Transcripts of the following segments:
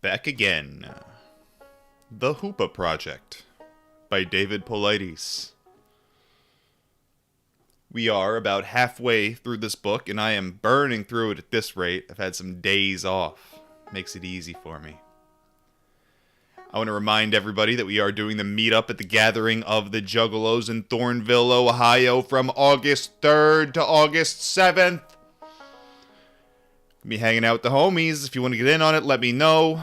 Back again. The Hoopa Project by David Paulides. We are about halfway through this book, and I am burning through it at this rate. I've had some days off. Makes it easy for me. I want to remind everybody that we are doing the meetup at the Gathering of the Juggalos in Thornville, Ohio from August 3rd to August 7th. Be hanging out with the homies. If you want to get in on it, let me know.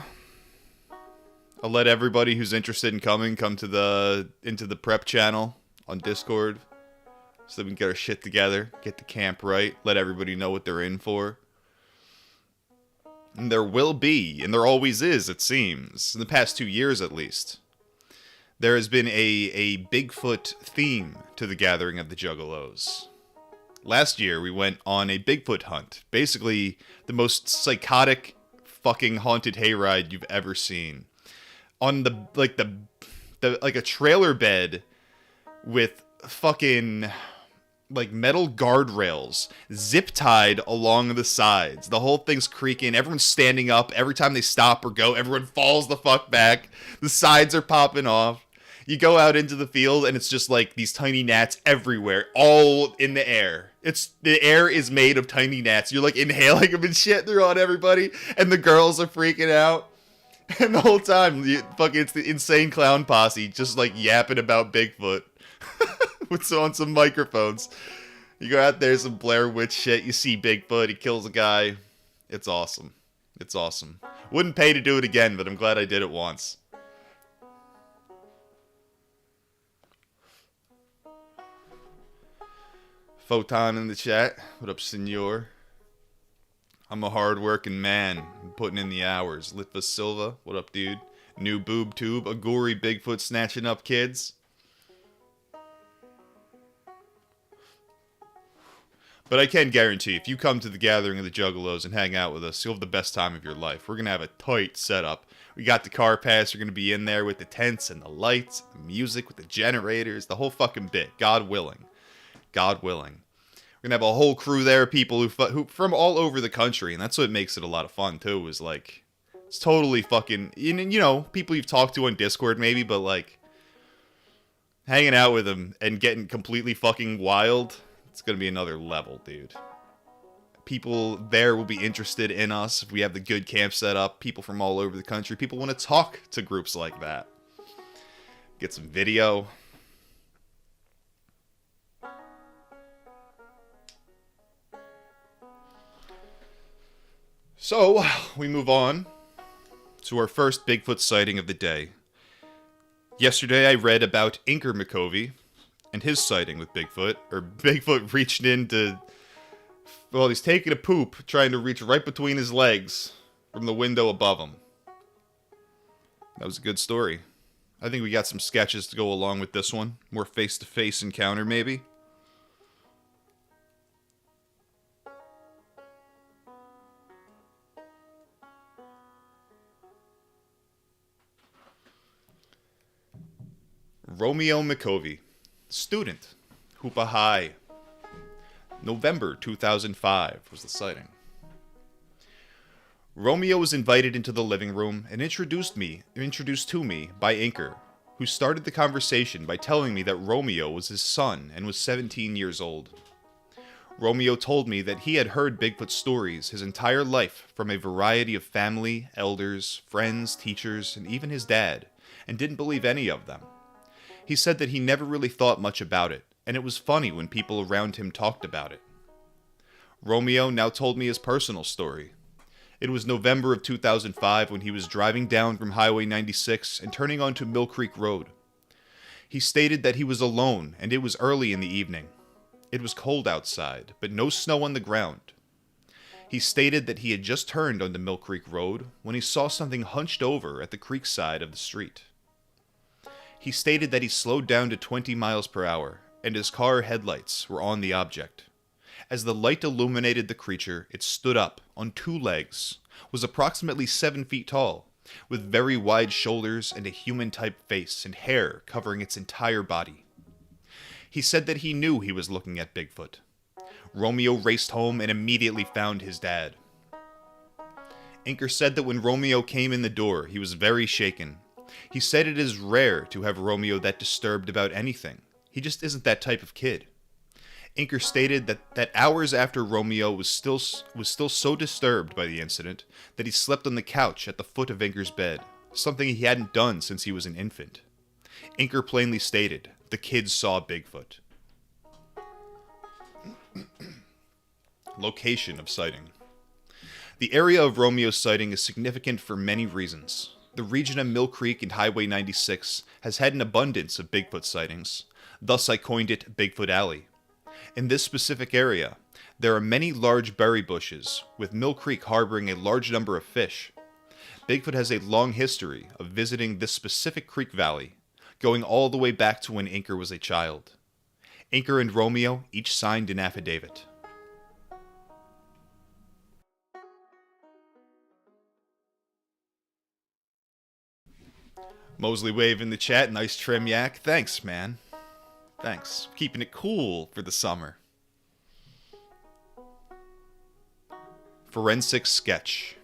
I'll let everybody who's interested in coming come to into the prep channel on Discord so that we can get our shit together, get the camp right, let everybody know what they're in for. And there will be, and there always is, it seems, in the past 2 years at least, there has been a Bigfoot theme to the Gathering of the Juggalos. Last year, we went on a Bigfoot hunt. Basically, the most psychotic fucking haunted hayride you've ever seen. On like a trailer bed with fucking like metal guardrails zip tied along the sides. The whole thing's creaking. Everyone's standing up. Every time they stop or go, everyone falls the fuck back. The sides are popping off. You go out into the field and it's just like these tiny gnats everywhere, all in the air. The air is made of tiny gnats. You're like inhaling them and shit. They're on everybody, and the girls are freaking out. And the whole time, it's the insane clown posse just like yapping about Bigfoot on some microphones. You go out there, some Blair Witch shit. You see Bigfoot, he kills a guy. It's awesome. It's awesome. Wouldn't pay to do it again, but I'm glad I did it once. Photon in the chat. What up, senor? I'm a hard-working man. I'm putting in the hours. Litva Silva. What up, dude? New boob tube. A gory Bigfoot snatching up kids. But I can guarantee, if you come to the Gathering of the Juggalos and hang out with us, you'll have the best time of your life. We're going to have a tight setup. We got the car pass. You're going to be in there with the tents and the lights, the music, with the generators, the whole fucking bit. God willing. God willing. We're going to have a whole crew there, people who from all over the country, and that's what makes it a lot of fun, too, is, like, it's totally fucking, you know, people you've talked to on Discord, maybe, but, like, hanging out with them and getting completely fucking wild, it's going to be another level, dude. People there will be interested in us if we have the good camp set up, people from all over the country, people want to talk to groups like that. Get some video. So, we move on to our first Bigfoot sighting of the day. Yesterday I read about Inker McCovey and his sighting with Bigfoot, or Bigfoot reached into, well, he's taking a poop, trying to reach right between his legs from the window above him. That was a good story. I think we got some sketches to go along with this one. More face-to-face encounter, maybe. Romeo McCovey, student, Hoopa High. November 2005 was the sighting. Romeo was invited into the living room and introduced to me by Inker, who started the conversation by telling me that Romeo was his son and was 17 years old. Romeo told me that he had heard Bigfoot stories his entire life from a variety of family, elders, friends, teachers, and even his dad, and didn't believe any of them. He said that he never really thought much about it, and it was funny when people around him talked about it. Romeo now told me his personal story. It was November of 2005 when he was driving down from Highway 96 and turning onto Mill Creek Road. He stated that he was alone, and it was early in the evening. It was cold outside, but no snow on the ground. He stated that he had just turned onto Mill Creek Road when he saw something hunched over at the creek side of the street. He stated that he slowed down to 20 miles per hour, and his car headlights were on the object. As the light illuminated the creature, it stood up on 2 legs, was approximately 7 feet tall, with very wide shoulders and a human-type face and hair covering its entire body. He said that he knew he was looking at Bigfoot. Romeo raced home and immediately found his dad. Inker said that when Romeo came in the door, he was very shaken. He said it is rare to have Romeo that disturbed about anything. He just isn't that type of kid. Inker stated that hours after Romeo was still so disturbed by the incident that he slept on the couch at the foot of Inker's bed, something he hadn't done since he was an infant. Inker plainly stated, the kid saw Bigfoot. Location of sighting. The area of Romeo's sighting is significant for many reasons. The region of Mill Creek and Highway 96 has had an abundance of Bigfoot sightings, thus I coined it Bigfoot Alley. In this specific area, there are many large berry bushes, with Mill Creek harboring a large number of fish. Bigfoot has a long history of visiting this specific creek valley, going all the way back to when Inker was a child. Inker and Romeo each signed an affidavit. Mosley Wave in the chat, nice trim yak. Thanks, man. Thanks. Keeping it cool for the summer. Forensic sketch.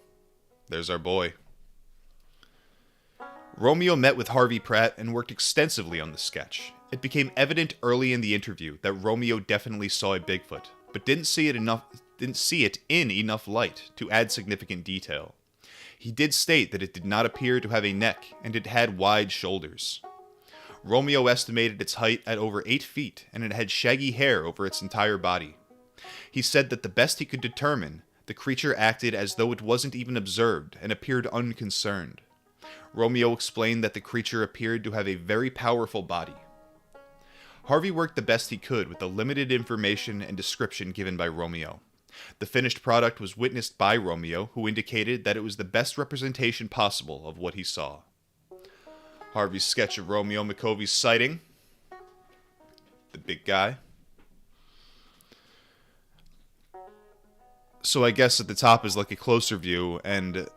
There's our boy. Romeo met with Harvey Pratt and worked extensively on the sketch. It became evident early in the interview that Romeo definitely saw a Bigfoot, but didn't see it in enough light to add significant detail. He did state that it did not appear to have a neck and it had wide shoulders. Romeo estimated its height at over 8 feet and it had shaggy hair over its entire body. He said that the best he could determine, the creature acted as though it wasn't even observed and appeared unconcerned. Romeo explained that the creature appeared to have a very powerful body. Harvey worked the best he could with the limited information and description given by Romeo. The finished product was witnessed by Romeo, who indicated that it was the best representation possible of what he saw. Harvey's sketch of Romeo McCovey's sighting. The big guy. So I guess at the top is like a closer view, and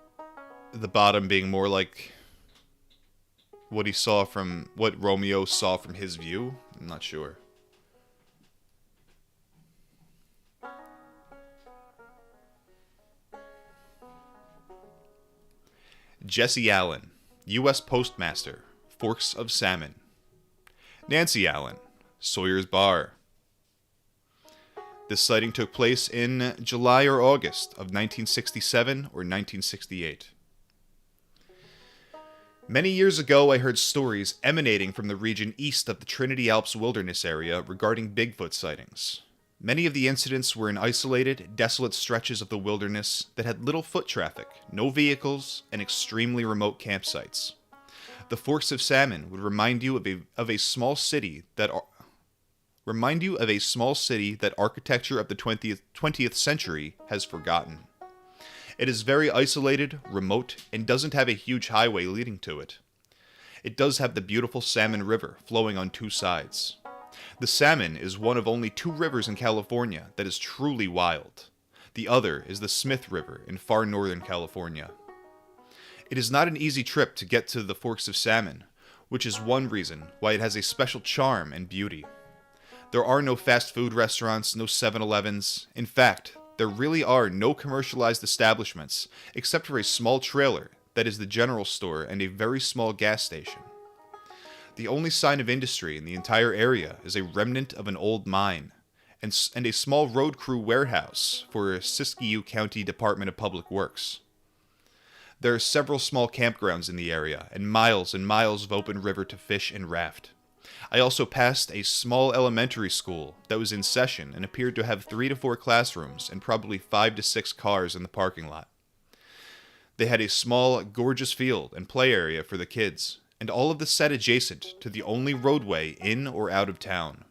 the bottom being more like what Romeo saw from his view. I'm not sure. Jesse Allen, U.S. Postmaster, Forks of Salmon. Nancy Allen, Sawyer's Bar. This sighting took place in July or August of 1967 or 1968. Many years ago, I heard stories emanating from the region east of the Trinity Alps Wilderness area regarding Bigfoot sightings. Many of the incidents were in isolated, desolate stretches of the wilderness that had little foot traffic, no vehicles, and extremely remote campsites. The Forks of Salmon would remind you of a small city that architecture of the 20th century has forgotten. It is very isolated, remote, and doesn't have a huge highway leading to it. It does have the beautiful Salmon River flowing on 2 sides. The Salmon is one of only 2 rivers in California that is truly wild. The other is the Smith River in far northern California. It is not an easy trip to get to the Forks of Salmon, which is one reason why it has a special charm and beauty. There are no fast food restaurants, no 7-Elevens. In fact, there really are no commercialized establishments except for a small trailer that is the general store and a very small gas station. The only sign of industry in the entire area is a remnant of an old mine and a small road crew warehouse for Siskiyou County Department of Public Works. There are several small campgrounds in the area and miles of open river to fish and raft. I also passed a small elementary school that was in session and appeared to have 3 to 4 classrooms and probably 5 to 6 cars in the parking lot. They had a small, gorgeous field and play area for the kids, and all of this set adjacent to the only roadway in or out of town.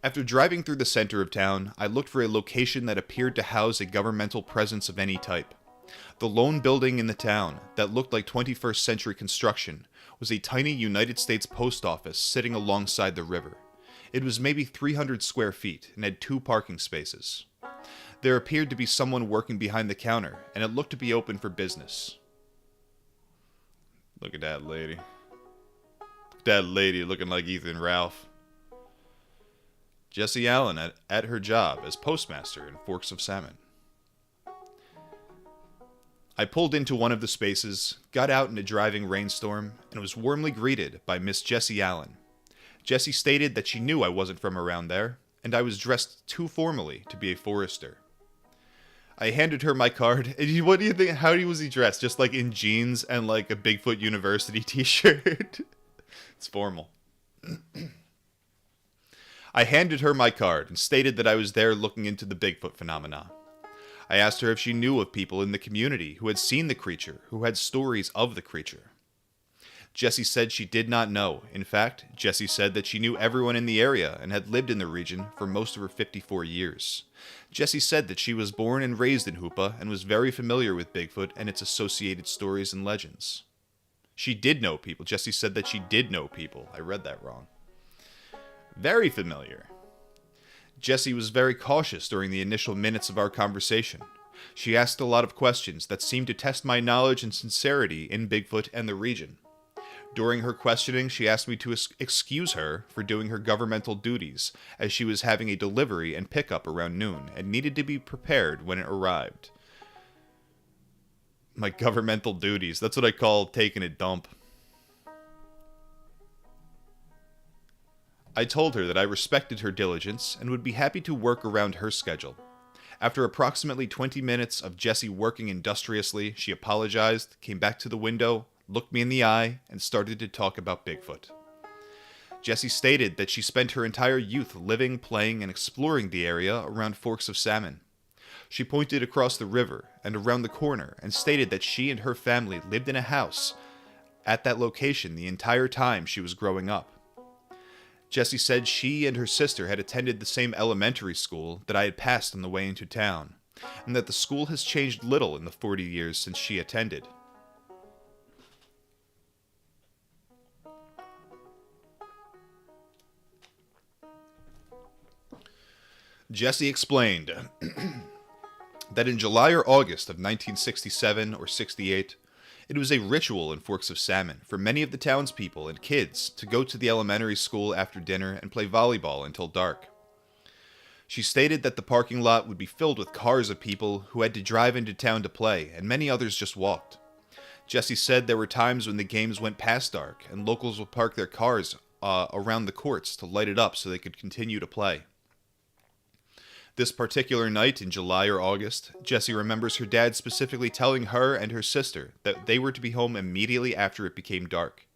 After driving through the center of town, I looked for a location that appeared to house a governmental presence of any type. The lone building in the town that looked like 21st century construction was a tiny United States post office sitting alongside the river. It was maybe 300 square feet and had 2 parking spaces. There appeared to be someone working behind the counter, and it looked to be open for business. Look at that lady. That lady looking like Ethan Ralph. Jessie Allen at her job as postmaster in Forks of Salmon. I pulled into one of the spaces, got out in a driving rainstorm, and was warmly greeted by Miss Jessie Allen. Jessie stated that she knew I wasn't from around there, and I was dressed too formally to be a forester. I handed her my card, and what do you think? How was he dressed? Just like in jeans and like a Bigfoot University t-shirt? It's formal. I handed her my card and stated that I was there looking into the Bigfoot phenomena. I asked her if she knew of people in the community who had seen the creature, who had stories of the creature. Jessie said she did not know. In fact, Jessie said that she knew everyone in the area and had lived in the region for most of her 54 years. Jessie said that she was born and raised in Hoopa and was very familiar with Bigfoot and its associated stories and legends. She did know people. Jessie said that she did know people. I read that wrong. Very familiar. Jessie was very cautious during the initial minutes of our conversation. She asked a lot of questions that seemed to test my knowledge and sincerity in Bigfoot and the region. During her questioning, she asked me to excuse her for doing her governmental duties, as she was having a delivery and pickup around noon and needed to be prepared when it arrived. My governmental duties, that's what I call taking a dump. I told her that I respected her diligence and would be happy to work around her schedule. After approximately 20 minutes of Jessie working industriously, she apologized, came back to the window, looked me in the eye, and started to talk about Bigfoot. Jessie stated that she spent her entire youth living, playing, and exploring the area around forks of Salmon. She pointed across the river and around the corner and stated that she and her family lived in a house at that location the entire time she was growing up. Jessie said she and her sister had attended the same elementary school that I had passed on the way into town, and that the school has changed little in the 40 years since she attended. Jessie explained that in July or August of 1967 or 68, it was a ritual in Forks of Salmon for many of the townspeople and kids to go to the elementary school after dinner and play volleyball until dark. She stated that the parking lot would be filled with cars of people who had to drive into town to play, and many others just walked. Jessie said there were times when the games went past dark, and locals would park their cars around the courts to light it up so they could continue to play. This particular night in July or August, Jessie remembers her dad specifically telling her and her sister that they were to be home immediately after it became dark.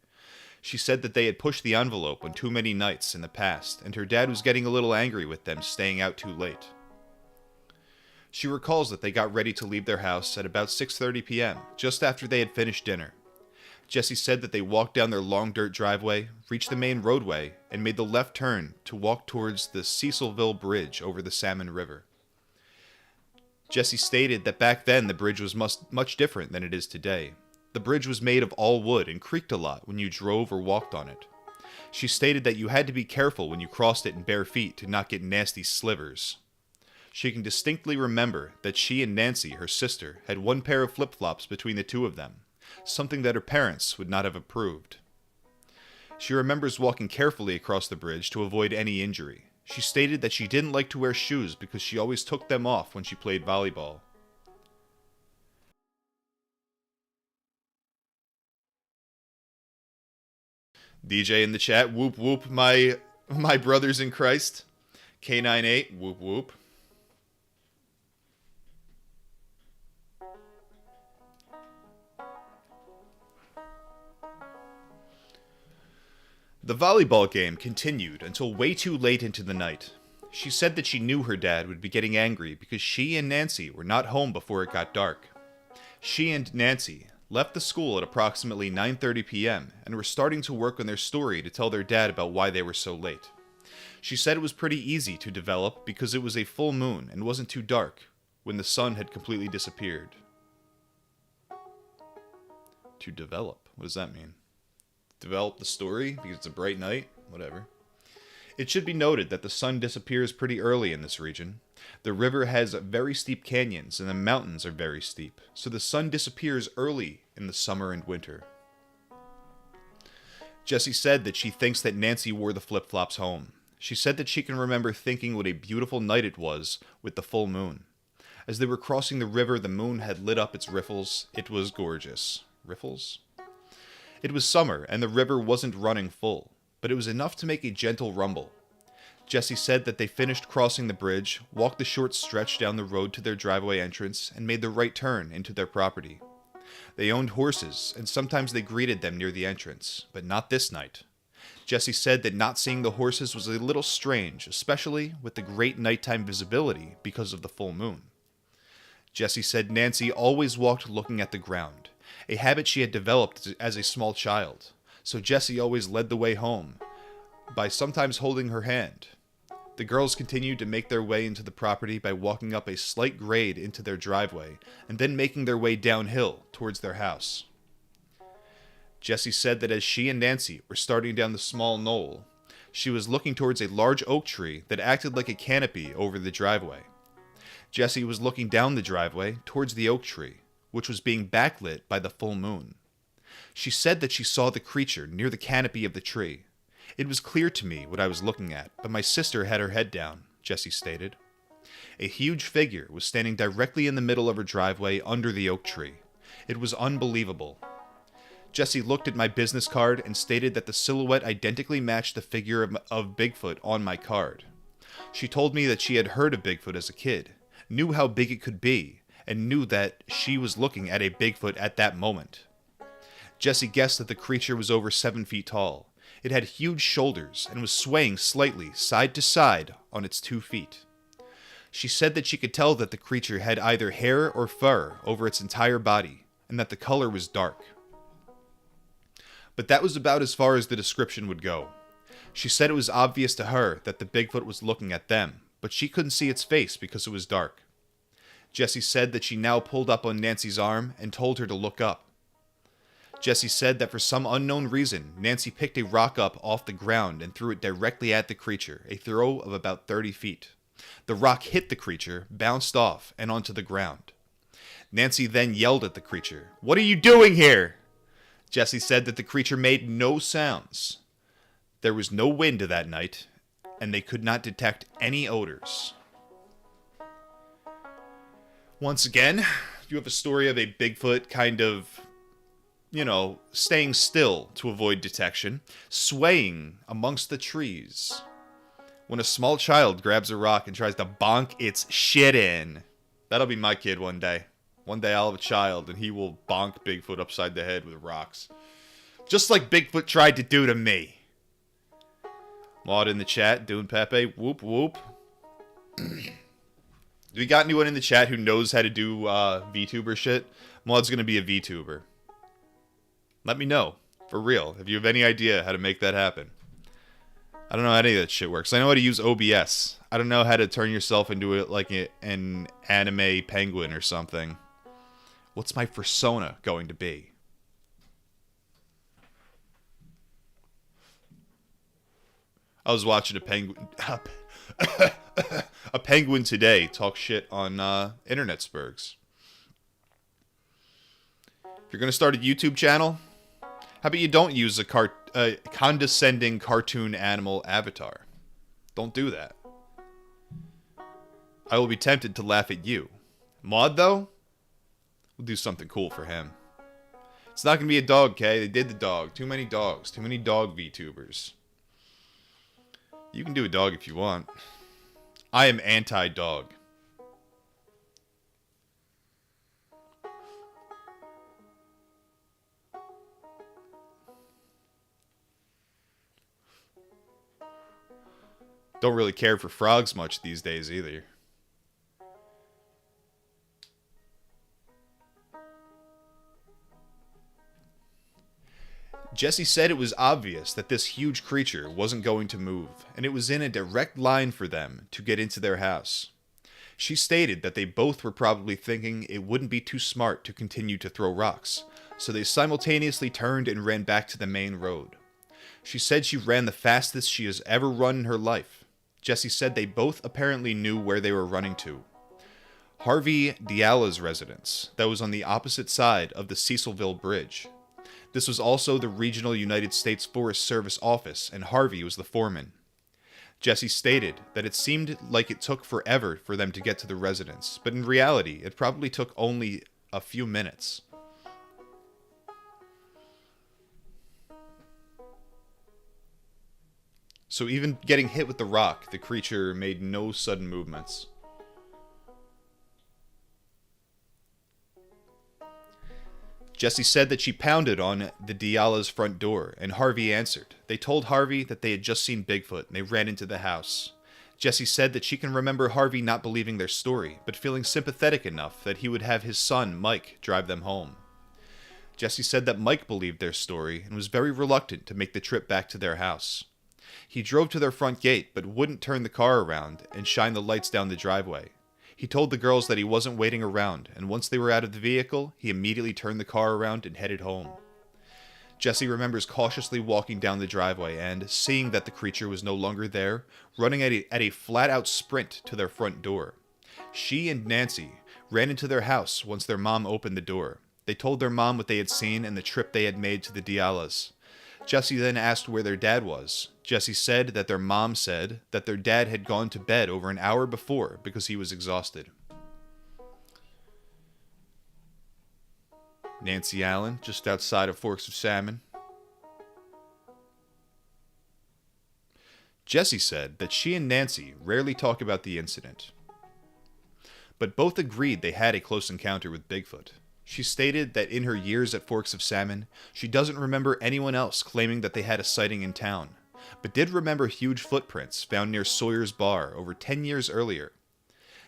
She said that they had pushed the envelope on too many nights in the past, and her dad was getting a little angry with them staying out too late. She recalls that they got ready to leave their house at about 6:30 p.m., just after they had finished dinner. Jessie said that they walked down their long dirt driveway, reached the main roadway, and made the left turn to walk towards the Cecilville Bridge over the Salmon River. Jessie stated that back then the bridge was much different than it is today. The bridge was made of all wood and creaked a lot when you drove or walked on it. She stated that you had to be careful when you crossed it in bare feet to not get nasty slivers. She can distinctly remember that she and Nancy, her sister, had one pair of flip-flops between the two of them, something that her parents would not have approved. She remembers walking carefully across the bridge to avoid any injury. She stated that she didn't like to wear shoes because she always took them off when she played volleyball. DJ in the chat, whoop whoop, my brothers in Christ. K98, whoop whoop. The volleyball game continued until way too late into the night. She said that she knew her dad would be getting angry because she and Nancy were not home before it got dark. She and Nancy left the school at approximately 9:30 p.m. and were starting to work on their story to tell their dad about why they were so late. She said it was pretty easy to develop because it was a full moon and wasn't too dark when the sun had completely disappeared. To develop? What does that mean? Develop the story because it's a bright night? Whatever. It should be noted that the sun disappears pretty early in this region. The river has very steep canyons and the mountains are very steep, so the sun disappears early in the summer and winter. Jessie said that she thinks that Nancy wore the flip-flops home. She said that she can remember thinking what a beautiful night it was with the full moon. As they were crossing the river, the moon had lit up its riffles. It was gorgeous. Riffles? It was summer, and the river wasn't running full, but it was enough to make a gentle rumble. Jesse said that they finished crossing the bridge, walked the short stretch down the road to their driveway entrance, and made the right turn into their property. They owned horses, and sometimes they greeted them near the entrance, but not this night. Jesse said that not seeing the horses was a little strange, especially with the great nighttime visibility because of the full moon. Jesse said Nancy always walked looking at the ground, a habit she had developed as a small child, so Jesse always led the way home, by sometimes holding her hand. The girls continued to make their way into the property by walking up a slight grade into their driveway, and then making their way downhill towards their house. Jesse said that as she and Nancy were starting down the small knoll, she was looking towards a large oak tree that acted like a canopy over the driveway. Jesse was looking down the driveway towards the oak tree, which was being backlit by the full moon. She said that she saw the creature near the canopy of the tree. It was clear to me what I was looking at, but my sister had her head down, Jesse stated. A huge figure was standing directly in the middle of her driveway under the oak tree. It was unbelievable. Jesse looked at my business card and stated that the silhouette identically matched the figure of Bigfoot on my card. She told me that she had heard of Bigfoot as a kid, knew how big it could be, and knew that she was looking at a Bigfoot at that moment. Jesse guessed that the creature was over 7 feet tall. It had huge shoulders and was swaying slightly side to side on its 2 feet. She said that she could tell that the creature had either hair or fur over its entire body, and that the color was dark. But that was about as far as the description would go. She said it was obvious to her that the Bigfoot was looking at them, but she couldn't see its face because it was dark. Jesse said that she now pulled up on Nancy's arm and told her to look up. Jesse said that for some unknown reason, Nancy picked a rock up off the ground and threw it directly at the creature, a throw of about 30 feet. The rock hit the creature, bounced off, and onto the ground. Nancy then yelled at the creature, "What are you doing here?" Jesse said that the creature made no sounds. There was no wind that night, and they could not detect any odors. Once again, you have a story of a Bigfoot kind of, staying still to avoid detection, swaying amongst the trees, when a small child grabs a rock and tries to bonk its shit in. That'll be my kid one day. One day I'll have a child, and he will bonk Bigfoot upside the head with rocks. Just like Bigfoot tried to do to me. Maud in the chat, doing Pepe, whoop whoop. Do we got anyone in the chat who knows how to do VTuber shit? Maud's gonna be a VTuber. Let me know, for real, if you have any idea how to make that happen. I don't know how any of that shit works. I know how to use OBS. I don't know how to turn yourself into like an anime penguin or something. What's my persona going to be? I was watching a penguin today talk shit on Internet Spurgs. If you're going to start a YouTube channel, how about you don't use a condescending cartoon animal avatar? Don't do that. I will be tempted to laugh at you. Maud, though, we'll do something cool for him. It's not going to be a dog, okay? They did the dog. Too many dogs. Too many dog VTubers. You can do a dog if you want. I am anti-dog. Don't really care for frogs much these days either. Jesse said it was obvious that this huge creature wasn't going to move, and it was in a direct line for them to get into their house. She stated that they both were probably thinking it wouldn't be too smart to continue to throw rocks, so they simultaneously turned and ran back to the main road. She said she ran the fastest she has ever run in her life. Jesse said they both apparently knew where they were running to. Harvey Diala's residence, that was on the opposite side of the Cecilville Bridge. This was also the regional United States Forest Service office, and Harvey was the foreman. Jesse stated that it seemed like it took forever for them to get to the residence, but in reality, it probably took only a few minutes. So even getting hit with the rock, the creature made no sudden movements. Jesse said that she pounded on the Diala's front door, and Harvey answered. They told Harvey that they had just seen Bigfoot, and they ran into the house. Jesse said that she can remember Harvey not believing their story, but feeling sympathetic enough that he would have his son, Mike, drive them home. Jesse said that Mike believed their story and was very reluctant to make the trip back to their house. He drove to their front gate, but wouldn't turn the car around and shine the lights down the driveway. He told the girls that he wasn't waiting around, and once they were out of the vehicle, he immediately turned the car around and headed home. Jesse remembers cautiously walking down the driveway and, seeing that the creature was no longer there, running at a flat-out sprint to their front door. She and Nancy ran into their house once their mom opened the door. They told their mom what they had seen and the trip they had made to the Dialas. Jesse then asked where their dad was. Jesse said that their mom said that their dad had gone to bed over an hour before because he was exhausted. Nancy Allen, just outside of Forks of Salmon. Jesse said that she and Nancy rarely talk about the incident, but both agreed they had a close encounter with Bigfoot. She stated that in her years at Forks of Salmon, she doesn't remember anyone else claiming that they had a sighting in town, but did remember huge footprints found near Sawyer's Bar over 10 years earlier.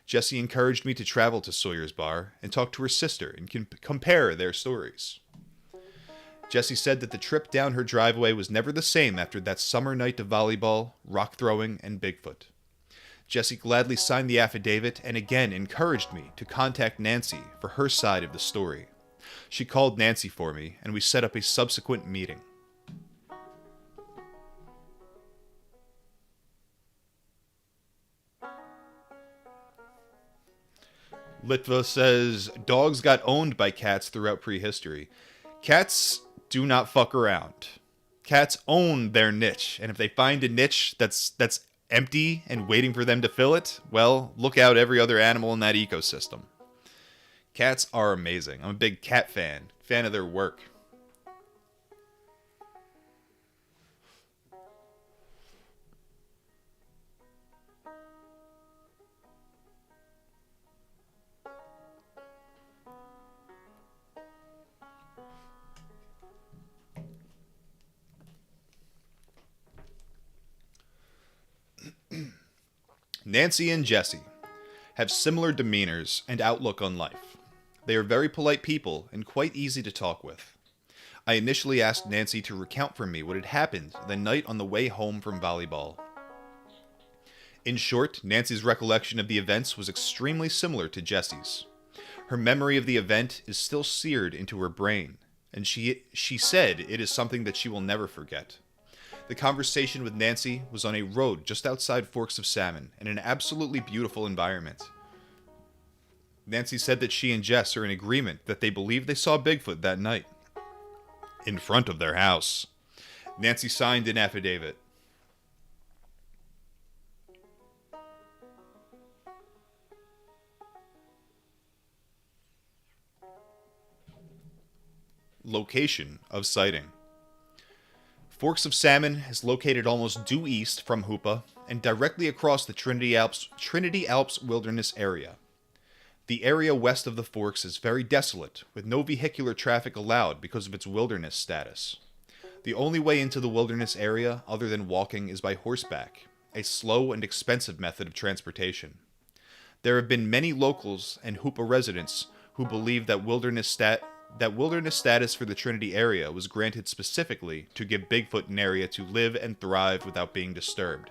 Jesse encouraged me to travel to Sawyer's Bar and talk to her sister and compare their stories. Jesse said that the trip down her driveway was never the same after that summer night of volleyball, rock throwing, and Bigfoot. Jesse gladly signed the affidavit and again encouraged me to contact Nancy for her side of the story. She called Nancy for me, and we set up a subsequent meeting. Litva says, dogs got owned by cats throughout prehistory. Cats do not fuck around. Cats own their niche, and if they find a niche that's empty and waiting for them to fill it, well, look out every other animal in that ecosystem. Cats are amazing. I'm a big cat fan of their work. Nancy and Jesse have similar demeanors and outlook on life. They are very polite people and quite easy to talk with. I initially asked Nancy to recount for me what had happened the night on the way home from volleyball. In short, Nancy's recollection of the events was extremely similar to Jesse's. Her memory of the event is still seared into her brain, and she said it is something that she will never forget. The conversation with Nancy was on a road just outside Forks of Salmon in an absolutely beautiful environment. Nancy said that she and Jess are in agreement that they believe they saw Bigfoot that night, in front of their house. Nancy signed an affidavit. Location of sighting. Forks of Salmon is located almost due east from Hoopa and directly across the Trinity Alps Wilderness area. The area west of the Forks is very desolate, with no vehicular traffic allowed because of its wilderness status. The only way into the wilderness area, other than walking, is by horseback, a slow and expensive method of transportation. There have been many locals and Hoopa residents who believe that wilderness status for the Trinity area was granted specifically to give Bigfoot an area to live and thrive without being disturbed.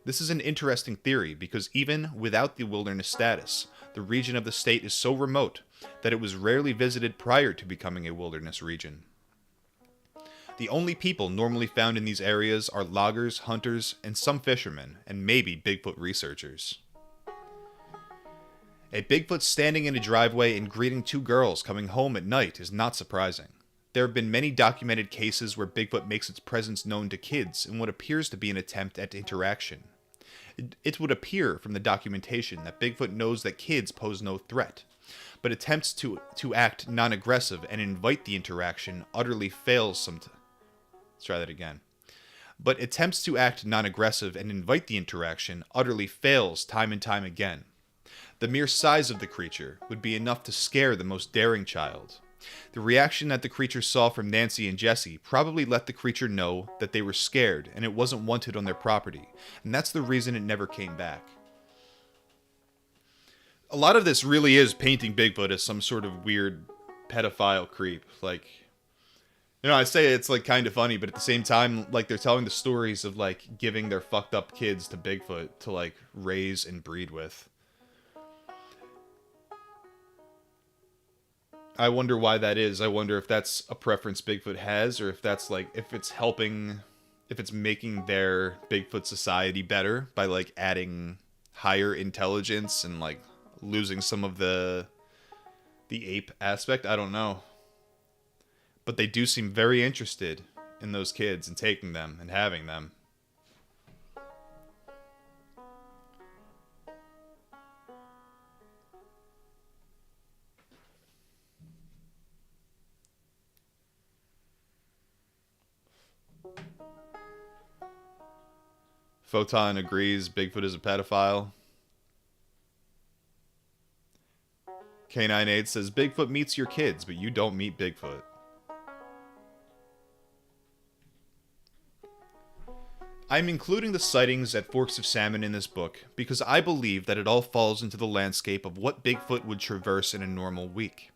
This is an interesting theory because even without the wilderness status, the region of the state is so remote that it was rarely visited prior to becoming a wilderness region. The only people normally found in these areas are loggers, hunters, and some fishermen, and maybe Bigfoot researchers. A Bigfoot standing in a driveway and greeting two girls coming home at night is not surprising. There have been many documented cases where Bigfoot makes its presence known to kids in what appears to be an attempt at interaction. It would appear from the documentation that Bigfoot knows that kids pose no threat, but attempts to act non-aggressive and invite the interaction utterly fails sometimes. Let's try that again. But attempts to act non-aggressive and invite the interaction utterly fails time and time again. The mere size of the creature would be enough to scare the most daring child. The reaction that the creature saw from Nancy and Jesse probably let the creature know that they were scared and it wasn't wanted on their property, and that's the reason it never came back. A lot of this really is painting Bigfoot as some sort of weird pedophile creep. Like, you know, I say it's like kind of funny, but at the same time, like they're telling the stories of like giving their fucked up kids to Bigfoot to like raise and breed with. I wonder why that is. I wonder if that's a preference Bigfoot has, or if that's like, if it's helping, if it's making their Bigfoot society better by like adding higher intelligence and like losing some of the ape aspect. I don't know. But they do seem very interested in those kids and taking them and having them. Photon agrees Bigfoot is a pedophile. K98 says Bigfoot meets your kids, but you don't meet Bigfoot. I'm including the sightings at Forks of Salmon in this book because I believe that it all falls into the landscape of what Bigfoot would traverse in a normal week.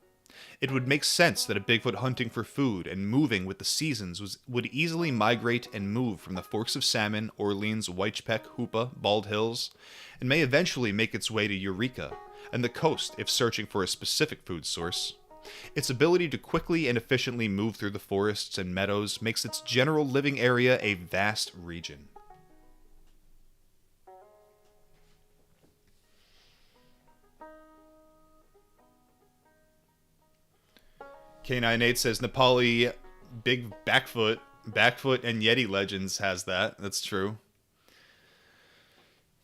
It would make sense that a Bigfoot hunting for food and moving with the seasons would easily migrate and move from the Forks of Salmon, Orleans, Whitepeck, Hoopa, Bald Hills, and may eventually make its way to Eureka and the coast if searching for a specific food source. Its ability to quickly and efficiently move through the forests and meadows makes its general living area a vast region. K98 says Nepali big backfoot and Yeti legends has that. That's true.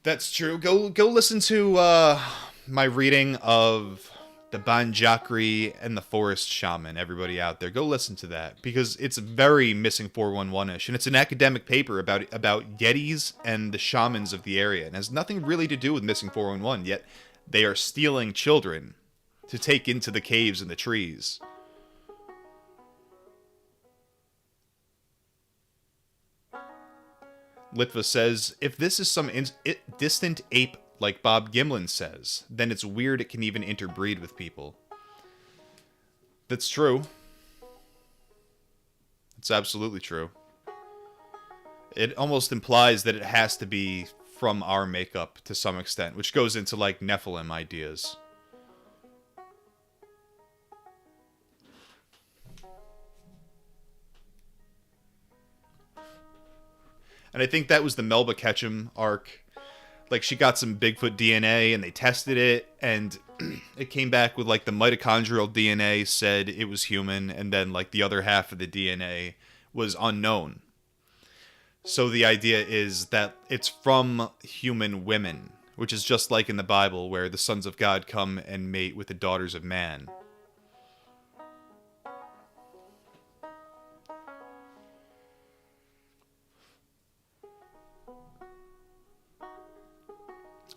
That's true. Go listen to my reading of the Banjakri and the Forest Shaman, everybody out there. Go listen to that, because it's very Missing 411-ish, and it's an academic paper about Yetis and the shamans of the area, and has nothing really to do with Missing 411, yet they are stealing children to take into the caves and the trees. Litva says, if this is some distant ape like Bob Gimlin says, then it's weird it can even interbreed with people. That's true. It's absolutely true. It almost implies that it has to be from our makeup to some extent, which goes into like Nephilim ideas. And I think that was the Melba Ketchum arc. Like, she got some Bigfoot DNA, and they tested it, and it came back with, like, the mitochondrial DNA said it was human, and then, like, the other half of the DNA was unknown. So the idea is that it's from human women, which is just like in the Bible, where the sons of God come and mate with the daughters of man.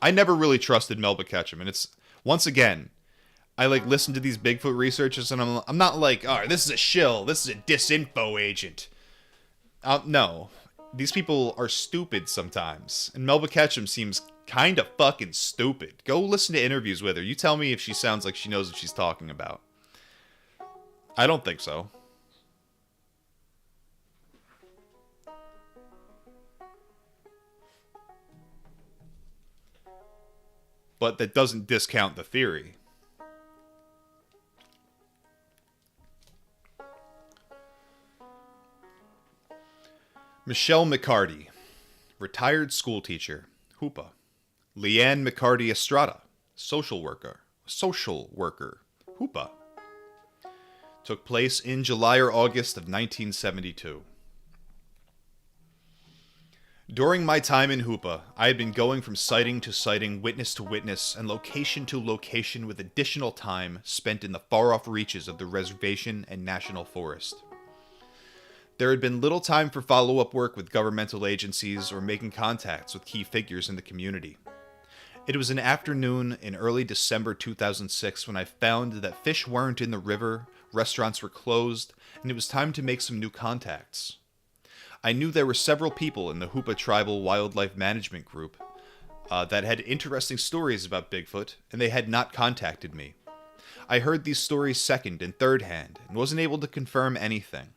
I never really trusted Melba Ketchum, and it's, once again, I like listen to these Bigfoot researchers, and I'm not like, oh, this is a shill, this is a disinfo agent. No, these people are stupid sometimes, and Melba Ketchum seems kind of fucking stupid. Go listen to interviews with her. You tell me if she sounds like she knows what she's talking about. I don't think so. But that doesn't discount the theory. Michelle McCarty, retired school teacher, Hoopa. Leanne McCarty Estrada, social worker, Hoopa. Took place in July or August of 1972. During my time in Hoopa, I had been going from sighting to sighting, witness to witness, and location to location with additional time spent in the far-off reaches of the reservation and national forest. There had been little time for follow-up work with governmental agencies or making contacts with key figures in the community. It was an afternoon in early December 2006 when I found that fish weren't in the river, restaurants were closed, and it was time to make some new contacts. I knew there were several people in the Hoopa Tribal Wildlife Management Group that had interesting stories about Bigfoot, and they had not contacted me. I heard these stories second and third hand, and wasn't able to confirm anything.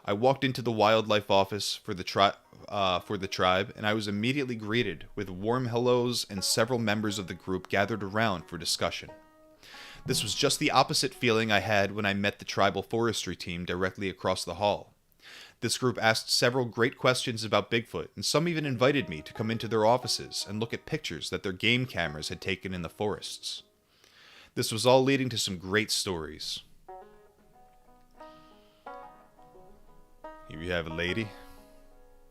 I walked into the wildlife office for the tribe, and I was immediately greeted with warm hellos and several members of the group gathered around for discussion. This was just the opposite feeling I had when I met the tribal forestry team directly across the hall. This group asked several great questions about Bigfoot, and some even invited me to come into their offices and look at pictures that their game cameras had taken in the forests. This was all leading to some great stories. Here we have a lady,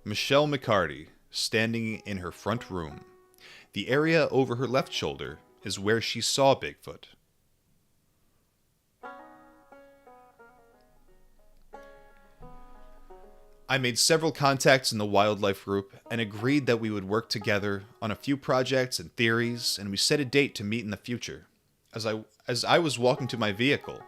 Michelle McCarty, standing in her front room. The area over her left shoulder is where she saw Bigfoot. I made several contacts in the wildlife group and agreed that we would work together on a few projects and theories, and we set a date to meet in the future. As I was walking to my vehicle,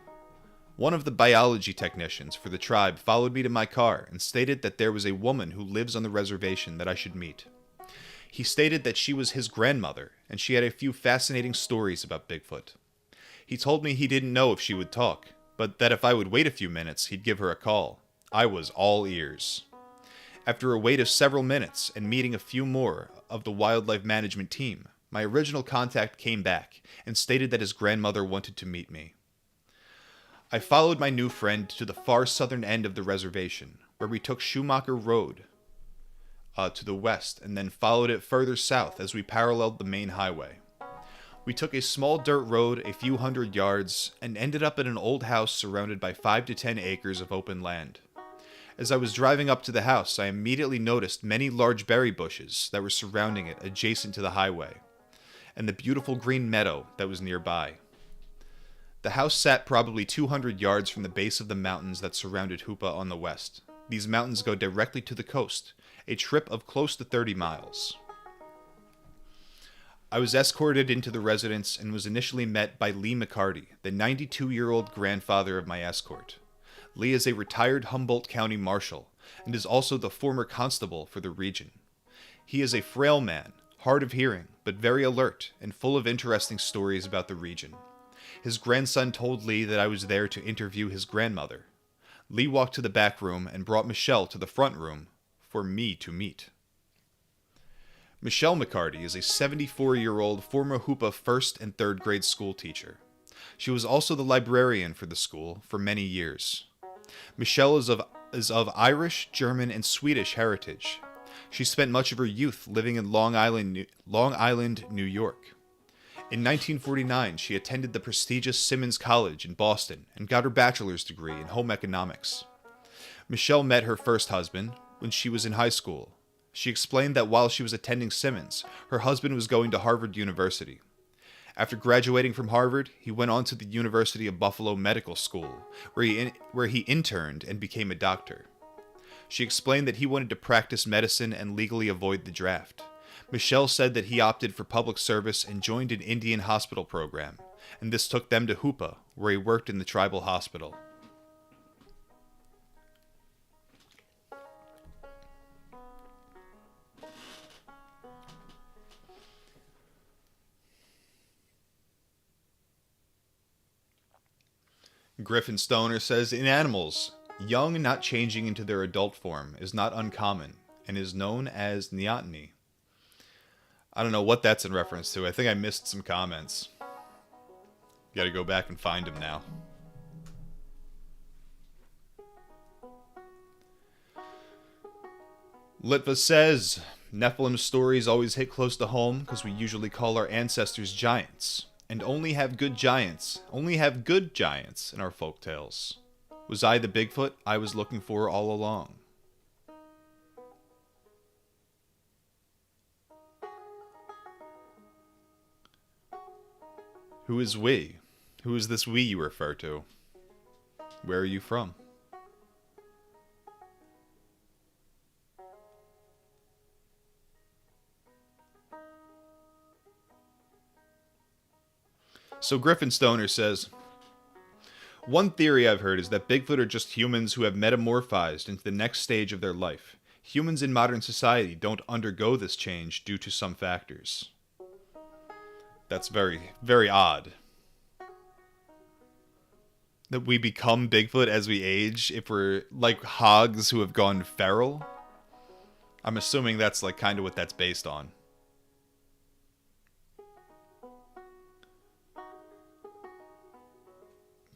one of the biology technicians for the tribe followed me to my car and stated that there was a woman who lives on the reservation that I should meet. He stated that she was his grandmother, and she had a few fascinating stories about Bigfoot. He told me he didn't know if she would talk, but that if I would wait a few minutes, he'd give her a call. I was all ears. After a wait of several minutes and meeting a few more of the wildlife management team, my original contact came back and stated that his grandmother wanted to meet me. I followed my new friend to the far southern end of the reservation, where we took Schumacher Road to the west and then followed it further south as we paralleled the main highway. We took a small dirt road a few hundred yards and ended up at an old house surrounded by 5 to 10 acres of open land. As I was driving up to the house, I immediately noticed many large berry bushes that were surrounding it adjacent to the highway, and the beautiful green meadow that was nearby. The house sat probably 200 yards from the base of the mountains that surrounded Hoopa on the west. These mountains go directly to the coast, a trip of close to 30 miles. I was escorted into the residence and was initially met by Lee McCarty, the 92-year-old grandfather of my escort. Lee is a retired Humboldt County Marshal and is also the former constable for the region. He is a frail man, hard of hearing, but very alert and full of interesting stories about the region. His grandson told Lee that I was there to interview his grandmother. Lee walked to the back room and brought Michelle to the front room for me to meet. Michelle McCarty is a 74-year-old former Hoopa 1st and 3rd grade school teacher. She was also the librarian for the school for many years. Michelle is of Irish, German, and Swedish heritage. She spent much of her youth living in Long Island, New York. In 1949, she attended the prestigious Simmons College in Boston and got her bachelor's degree in home economics. Michelle met her first husband when she was in high school. She explained that while she was attending Simmons, her husband was going to Harvard University. After graduating from Harvard, he went on to the University of Buffalo Medical School, where he interned and became a doctor. She explained that he wanted to practice medicine and legally avoid the draft. Michelle said that he opted for public service and joined an Indian hospital program, and this took them to Hoopa, where he worked in the tribal hospital. Griffin Stoner says, in animals, young not changing into their adult form is not uncommon and is known as neoteny. I don't know what that's in reference to. I think I missed some comments. Gotta go back and find them now. Litva says, Nephilim stories always hit close to home because we usually call our ancestors giants. And only have good giants in our folk tales. Was I the Bigfoot I was looking for all along? Who is we? Who is this we you refer to? Where are you from? So Griffin Stoner says, one theory I've heard is that Bigfoot are just humans who have metamorphized into the next stage of their life. Humans in modern society don't undergo this change due to some factors. That's very, very odd. That we become Bigfoot as we age if we're like hogs who have gone feral. I'm assuming that's like kind of what that's based on.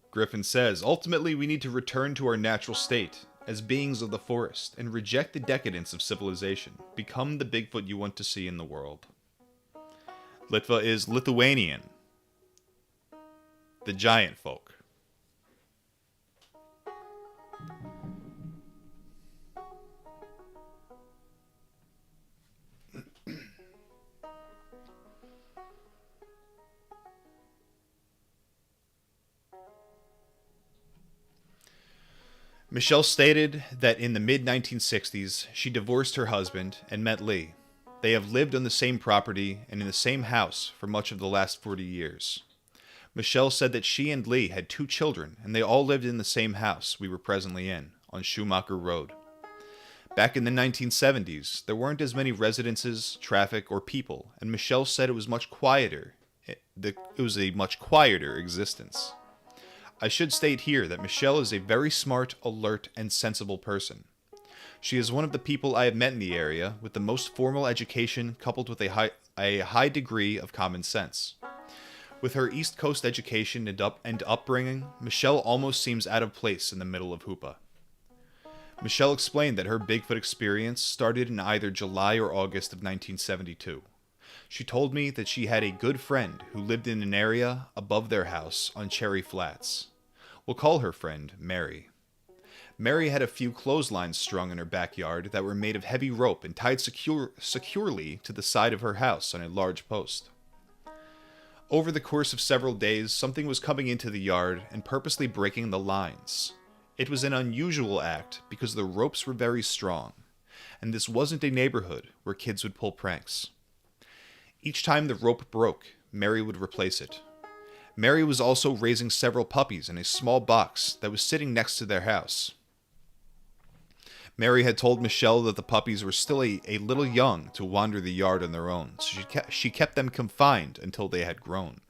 Griffin says, ultimately we need to return to our natural state as beings of the forest and reject the decadence of civilization. Become the Bigfoot you want to see in the world. Litva is Lithuanian. The giant folk. Michelle stated that in the mid-1960s, she divorced her husband and met Lee. They have lived on the same property and in the same house for much of the last 40 years. Michelle said that she and Lee had 2 children, and they all lived in the same house we were presently in, on Schumacher Road. Back in the 1970s, there weren't as many residences, traffic, or people, and Michelle said it was much quieter. It was a much quieter existence. I should state here that Michelle is a very smart, alert, and sensible person. She is one of the people I have met in the area with the most formal education coupled with a high degree of common sense. With her East Coast education and upbringing, Michelle almost seems out of place in the middle of Hoopa. Michelle explained that her Bigfoot experience started in either July or August of 1972. She told me that she had a good friend who lived in an area above their house on Cherry Flats. We'll call her friend Mary. Mary had a few clotheslines strung in her backyard that were made of heavy rope and tied securely to the side of her house on a large post. Over the course of several days, something was coming into the yard and purposely breaking the lines. It was an unusual act because the ropes were very strong, and this wasn't a neighborhood where kids would pull pranks. Each time the rope broke, Mary would replace it. Mary was also raising several puppies in a small box that was sitting next to their house. Mary had told Michelle that the puppies were still a little young to wander the yard on their own, so she kept them confined until they had grown.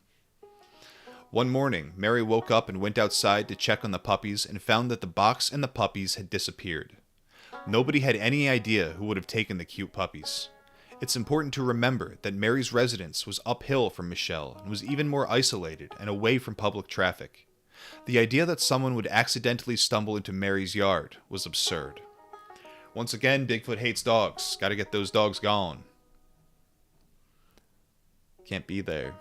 One morning, Mary woke up and went outside to check on the puppies and found that the box and the puppies had disappeared. Nobody had any idea who would have taken the cute puppies. It's important to remember that Mary's residence was uphill from Michelle and was even more isolated and away from public traffic. The idea that someone would accidentally stumble into Mary's yard was absurd. Once again, Bigfoot hates dogs. Gotta get those dogs gone. Can't be there.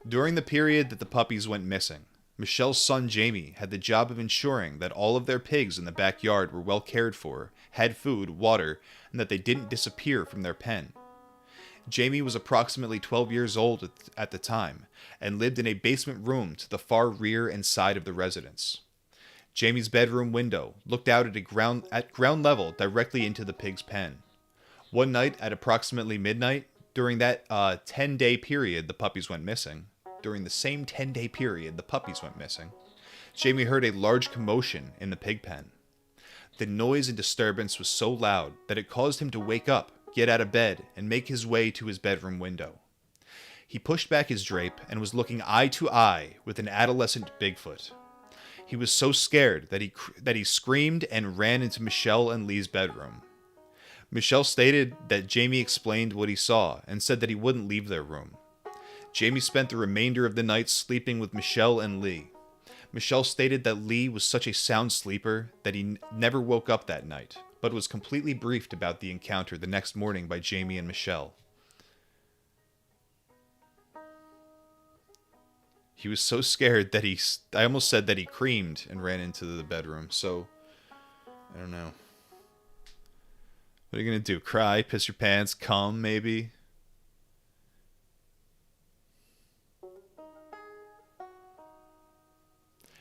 During the period that the puppies went missing, Michelle's son Jamie had the job of ensuring that all of their pigs in the backyard were well cared for, had food, water, and that they didn't disappear from their pen. Jamie was approximately 12 years old at the time, and lived in a basement room to the far rear and side of the residence. Jamie's bedroom window looked out at ground level directly into the pig's pen. One night at approximately midnight, during that 10-day period the puppies went missing, Jamie heard a large commotion in the pig pen. The noise and disturbance was so loud that it caused him to wake up, get out of bed, and make his way to his bedroom window. He pushed back his drape and was looking eye to eye with an adolescent Bigfoot. He was so scared that he screamed and ran into Michelle and Lee's bedroom. Michelle stated that Jamie explained what he saw and said that he wouldn't leave their room. Jamie spent the remainder of the night sleeping with Michelle and Lee. Michelle stated that Lee was such a sound sleeper that he never woke up that night, but was completely briefed about the encounter the next morning by Jamie and Michelle. He was so scared that I almost said that he creamed and ran into the bedroom. So, I don't know. What are you going to do? Cry, piss your pants, cum, maybe?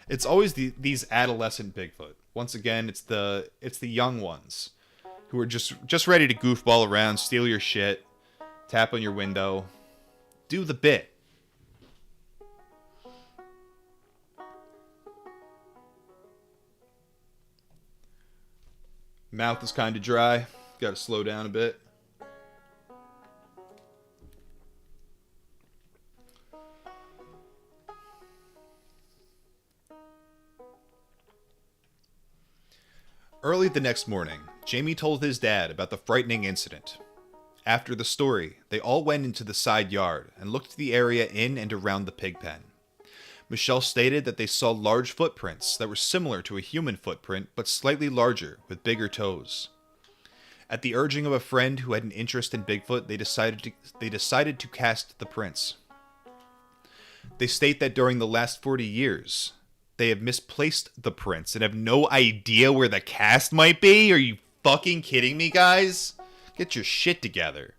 It's always these adolescent Bigfoot. Once again, it's the young ones who are just ready to goofball around, steal your shit, tap on your window, do the bit. Mouth is kind of dry. Got to slow down a bit. Early the next morning, Jamie told his dad about the frightening incident. After the story, they all went into the side yard and looked at the area in and around the pig pen. Michelle stated that they saw large footprints that were similar to a human footprint but slightly larger with bigger toes. At the urging of a friend who had an interest in Bigfoot, they decided to cast the prints. They state that during the last 40 years, they have misplaced the prints and have no idea where the cast might be? Are you fucking kidding me, guys? Get your shit together.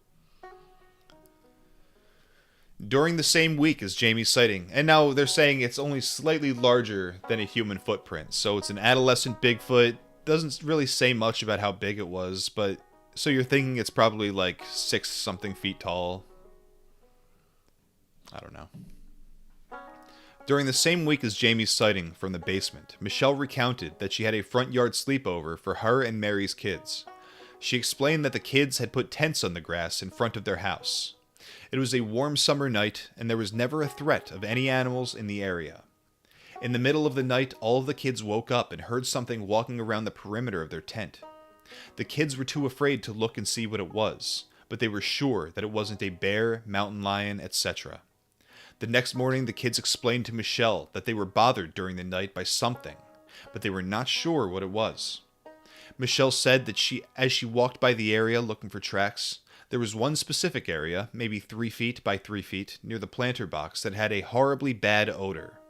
During the same week as Jamie's sighting, and now they're saying it's only slightly larger than a human footprint, so it's an adolescent Bigfoot. Doesn't really say much about how big it was, but so you're thinking it's probably like 6-something feet tall. I don't know. During the same week as Jamie's sighting from the basement, Michelle recounted that she had a front yard sleepover for her and Mary's kids. She explained that the kids had put tents on the grass in front of their house. It was a warm summer night, and there was never a threat of any animals in the area. In the middle of the night, all of the kids woke up and heard something walking around the perimeter of their tent. The kids were too afraid to look and see what it was, but they were sure that it wasn't a bear, mountain lion, etc. The next morning, the kids explained to Michelle that they were bothered during the night by something, but they were not sure what it was. Michelle said that as she walked by the area looking for tracks, there was one specific area, maybe 3 feet by 3 feet, near the planter box that had a horribly bad odor.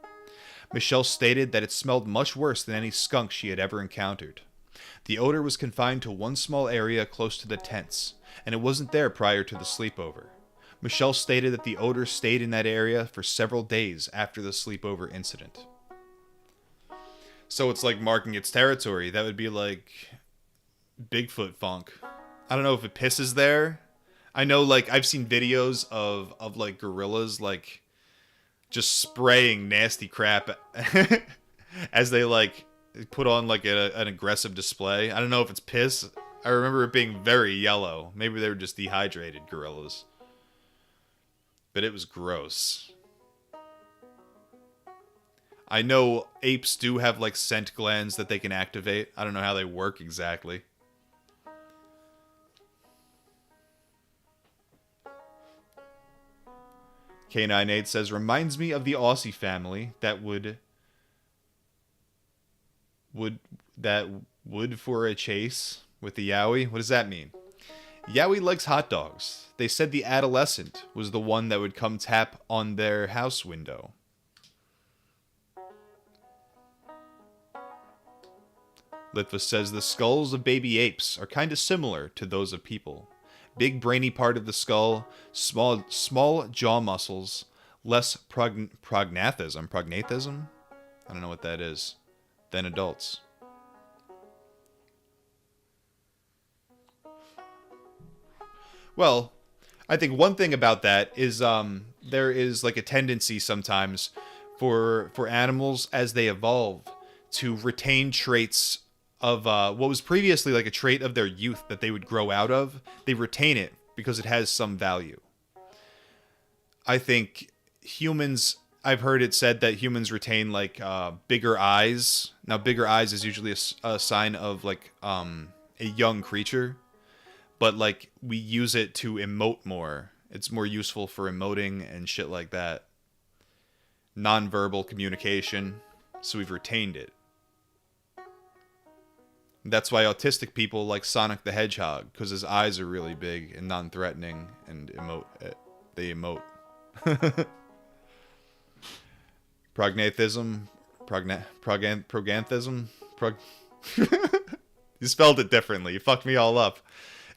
Michelle stated that it smelled much worse than any skunk she had ever encountered. The odor was confined to one small area close to the tents, and it wasn't there prior to the sleepover. Michelle stated that the odor stayed in that area for several days after the sleepover incident. So it's like marking its territory. That would be like Bigfoot funk. I don't know if it pisses there. I know, like, I've seen videos of like gorillas like just spraying nasty crap as they like put on like an aggressive display. I don't know if it's piss. I remember it being very yellow. Maybe they were just dehydrated gorillas. But it was gross. I know apes do have like scent glands that they can activate. I don't know how they work exactly. K98 says, reminds me of the Aussie family that would for a chase with the Yowie. What does that mean? Yowie likes hot dogs. They said the adolescent was the one that would come tap on their house window. Litva says the skulls of baby apes are kind of similar to those of people. Big brainy part of the skull, small jaw muscles, less prognathism? I don't know what that is, than adults. Well, I think one thing about that is there is like a tendency sometimes for animals as they evolve to retain traits of what was previously like a trait of their youth that they would grow out of. They retain it because it has some value. I think humans, I've heard it said that humans retain like bigger eyes. Now, bigger eyes is usually a sign of like a young creature. But, like, we use it to emote more. It's more useful for emoting and shit like that. Non-verbal communication. So we've retained it. That's why autistic people like Sonic the Hedgehog. Because his eyes are really big and non-threatening. And they emote. Prognathism, proganthism, you spelled it differently. You fucked me all up.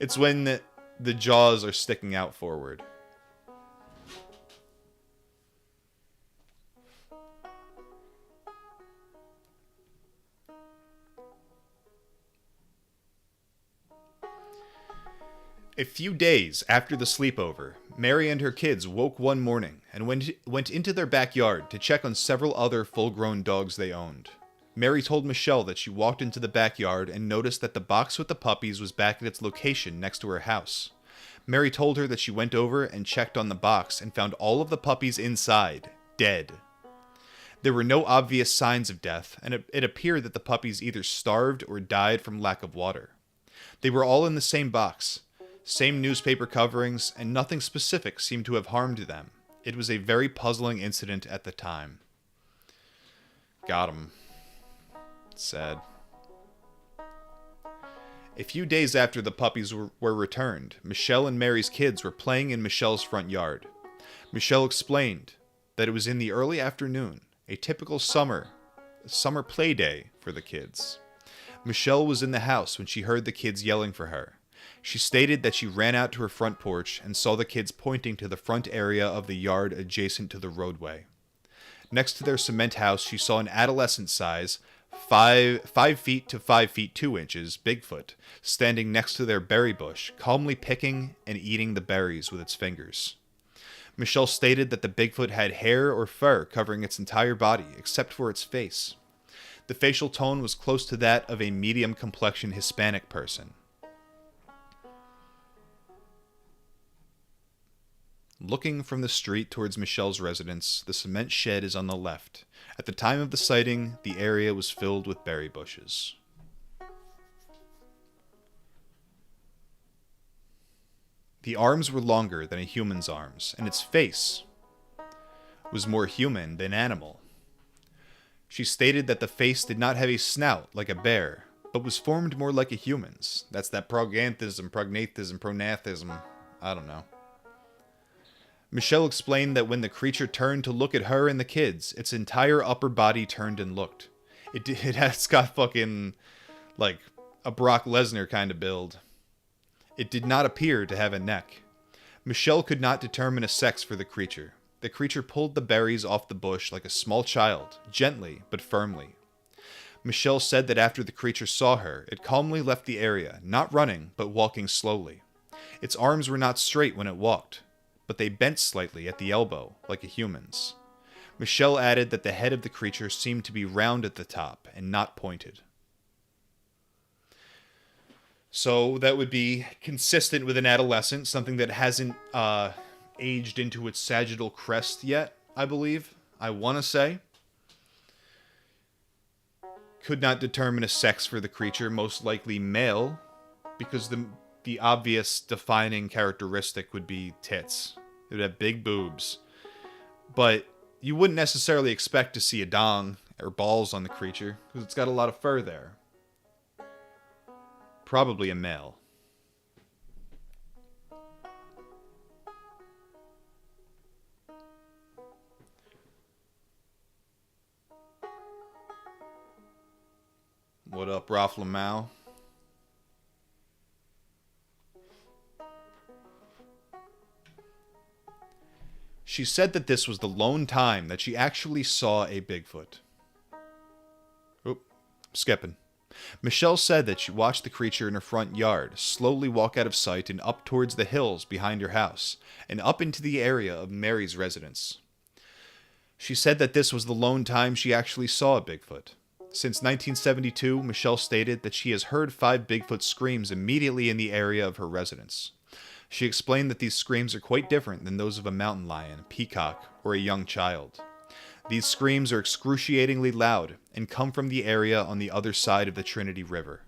It's when the jaws are sticking out forward. A few days after the sleepover, Mary and her kids woke one morning and went into their backyard to check on several other full-grown dogs they owned. Mary told Michelle that she walked into the backyard and noticed that the box with the puppies was back at its location next to her house. Mary told her that she went over and checked on the box and found all of the puppies inside, dead. There were no obvious signs of death, and it appeared that the puppies either starved or died from lack of water. They were all in the same box. Same newspaper coverings, and nothing specific seemed to have harmed them. It was a very puzzling incident at the time. Got him. Sad. A few days after the puppies were returned, Michelle and Mary's kids were playing in Michelle's front yard. Michelle explained that it was in the early afternoon, a typical summer play day for the kids. Michelle was in the house when she heard the kids yelling for her. She stated that she ran out to her front porch and saw the kids pointing to the front area of the yard adjacent to the roadway. Next to their cement house, she saw an adolescent-size, 5 feet to 5 feet 2 inches, Bigfoot, standing next to their berry bush, calmly picking and eating the berries with its fingers. Michelle stated that the Bigfoot had hair or fur covering its entire body, except for its face. The facial tone was close to that of a medium-complexion Hispanic person. Looking from the street towards Michelle's residence, the cement shed is on the left. At the time of the sighting, the area was filled with berry bushes. The arms were longer than a human's arms, and its face was more human than animal. She stated that the face did not have a snout like a bear, but was formed more like a human's. That's that proganthism, pronathism. I don't know. Michelle explained that when the creature turned to look at her and the kids, its entire upper body turned and looked. It's got fucking, like, a Brock Lesnar kind of build. It did not appear to have a neck. Michelle could not determine a sex for the creature. The creature pulled the berries off the bush like a small child, gently but firmly. Michelle said that after the creature saw her, it calmly left the area, not running, but walking slowly. Its arms were not straight when it walked, but they bent slightly at the elbow, like a human's. Michelle added that the head of the creature seemed to be round at the top and not pointed. So that would be consistent with an adolescent, something that hasn't aged into its sagittal crest yet, I believe. I want to say. Could not determine a sex for the creature, most likely male, because the obvious defining characteristic would be tits. It would have big boobs. But you wouldn't necessarily expect to see a dong or balls on the creature, because it's got a lot of fur there. Probably a male. What up, Rafflemau? She said that this was the lone time that she actually saw a Bigfoot. Oop, skipping. Michelle said that she watched the creature in her front yard slowly walk out of sight and up towards the hills behind her house, and up into the area of Mary's residence. She said that this was the lone time she actually saw a Bigfoot. Since 1972, Michelle stated that she has heard 5 Bigfoot screams immediately in the area of her residence. She explained that these screams are quite different than those of a mountain lion, peacock, or a young child. These screams are excruciatingly loud and come from the area on the other side of the Trinity River.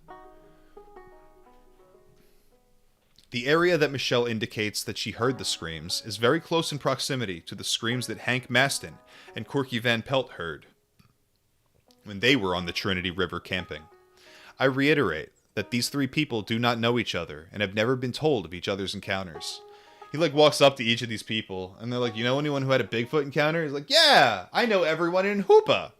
The area that Michelle indicates that she heard the screams is very close in proximity to the screams that Hank Maston and Corky Van Pelt heard when they were on the Trinity River camping. I reiterate that these 3 people do not know each other and have never been told of each other's encounters. He like walks up to each of these people, and they're like, "You know anyone who had a Bigfoot encounter?" He's like, "Yeah, I know everyone in Hoopa."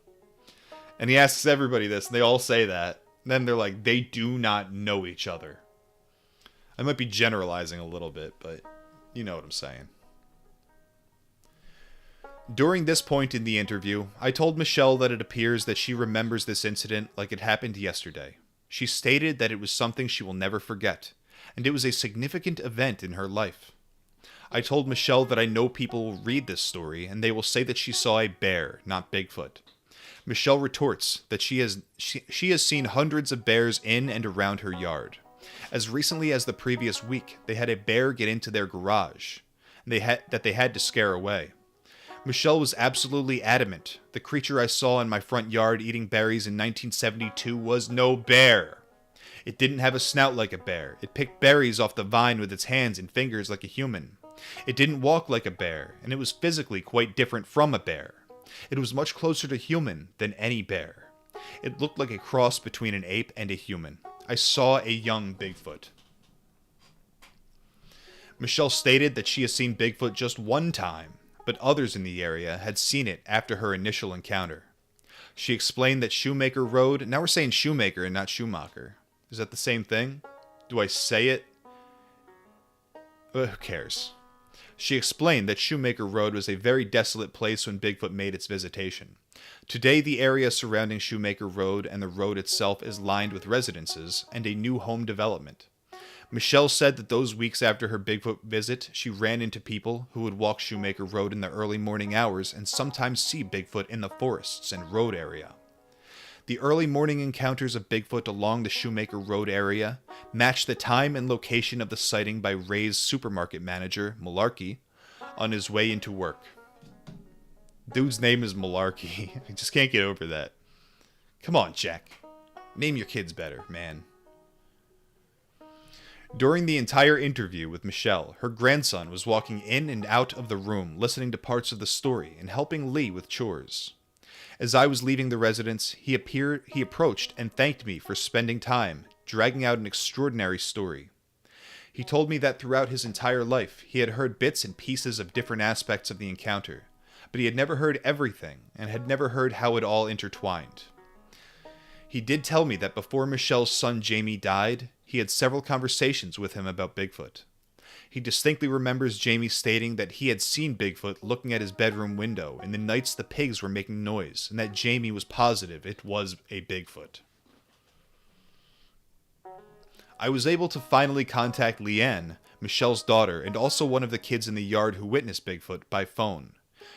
And he asks everybody this, and they all say that. And then they're like, they do not know each other. I might be generalizing a little bit, but you know what I'm saying. During this point in the interview, I told Michelle that it appears that she remembers this incident like it happened yesterday. She stated that it was something she will never forget, and it was a significant event in her life. I told Michelle that I know people will read this story, and they will say that she saw a bear, not Bigfoot. Michelle retorts that she has seen hundreds of bears in and around her yard. As recently as the previous week, they had a bear get into their garage, and they had to scare away. Michelle was absolutely adamant. The creature I saw in my front yard eating berries in 1972 was no bear. It didn't have a snout like a bear. It picked berries off the vine with its hands and fingers like a human. It didn't walk like a bear, and it was physically quite different from a bear. It was much closer to human than any bear. It looked like a cross between an ape and a human. I saw a young Bigfoot. Michelle stated that she has seen Bigfoot just one time, but others in the area had seen it after her initial encounter. She explained that Shoemaker Road, now we're saying Shoemaker and not Schumacher. Is that the same thing? Do I say it? Who cares? She explained that Shoemaker Road was a very desolate place when Bigfoot made its visitation. Today, the area surrounding Shoemaker Road and the road itself is lined with residences and a new home development. Michelle said that those weeks after her Bigfoot visit, she ran into people who would walk Shoemaker Road in the early morning hours and sometimes see Bigfoot in the forests and road area. The early morning encounters of Bigfoot along the Shoemaker Road area matched the time and location of the sighting by Ray's supermarket manager, Malarkey, on his way into work. Dude's name is Malarkey. I just can't get over that. Come on, Jack. Name your kids better, man. During the entire interview with Michelle, her grandson was walking in and out of the room, listening to parts of the story and helping Lee with chores. As I was leaving the residence, he approached and thanked me for spending time, dragging out an extraordinary story. He told me that throughout his entire life, he had heard bits and pieces of different aspects of the encounter, but he had never heard everything, and had never heard how it all intertwined. He did tell me that before Michelle's son Jamie died, he had several conversations with him about Bigfoot. He distinctly remembers Jamie stating that he had seen Bigfoot looking at his bedroom window in the nights the pigs were making noise, and that Jamie was positive it was a Bigfoot. I was able to finally contact Leanne, Michelle's daughter, and also one of the kids in the yard who witnessed Bigfoot, by phone.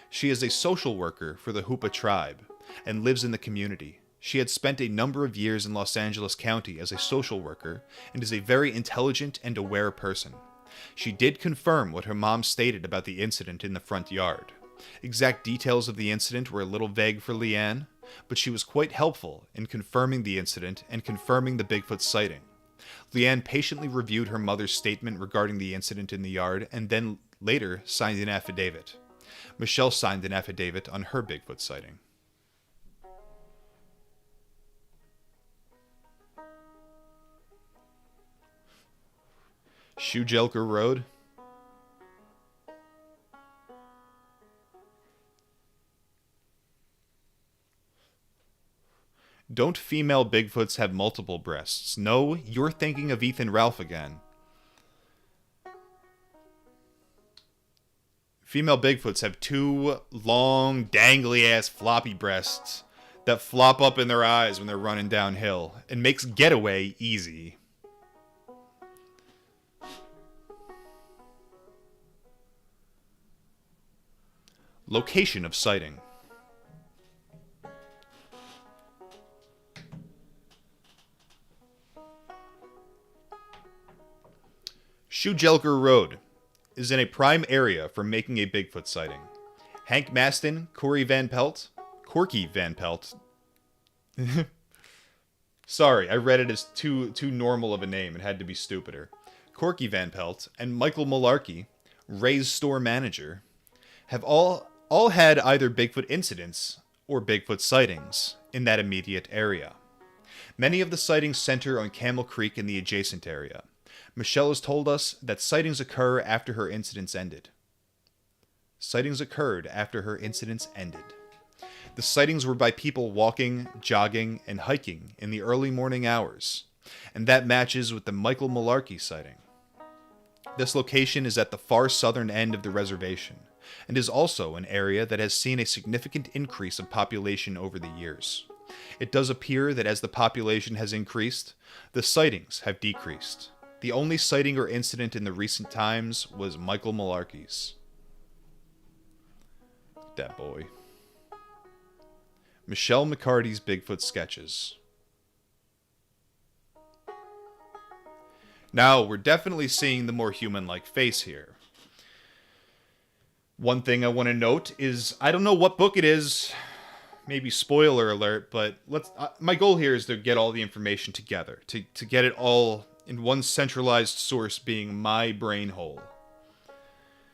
She is a social worker for the Hoopa tribe, and lives in the community. She had spent a number of years in Los Angeles County as a social worker, and is a very intelligent and aware person. She did confirm what her mom stated about the incident in the front yard. Exact details of the incident were a little vague for Leanne, but she was quite helpful in confirming the incident and confirming the Bigfoot sighting. Leanne patiently reviewed her mother's statement regarding the incident in the yard and then later signed an affidavit. Michelle signed an affidavit on her Bigfoot sighting. Shoemaker Road. Don't female Bigfoots have multiple breasts? No, you're thinking of Ethan Ralph again. Female Bigfoots have two long, dangly-ass floppy breasts that flop up in their eyes when they're running downhill. It makes getaway easy. Location of sighting. Shoemaker Road is in a prime area for making a Bigfoot sighting. Hank Maston, Corky Van Pelt. Sorry, I read it as too normal of a name. It had to be stupider. Corky Van Pelt and Michael Malarkey, Ray's store manager, have all had either Bigfoot incidents or Bigfoot sightings in that immediate area. Many of the sightings center on Camel Creek and the adjacent area. Michelle has told us that sightings occur after her incidents ended. Sightings occurred after her incidents ended. The sightings were by people walking, jogging, and hiking in the early morning hours, and that matches with the Michael Malarkey sighting. This location is at the far southern end of the reservation, and is also an area that has seen a significant increase of population over the years. It does appear that as the population has increased, the sightings have decreased. The only sighting or incident in the recent times was Michael Malarkey's. That boy. Michelle McCarty's Bigfoot sketches. Now, we're definitely seeing the more human-like face here. One thing I want to note is, I don't know what book it is, maybe spoiler alert, but my goal here is to get all the information together, to get it all in one centralized source being my brain hole,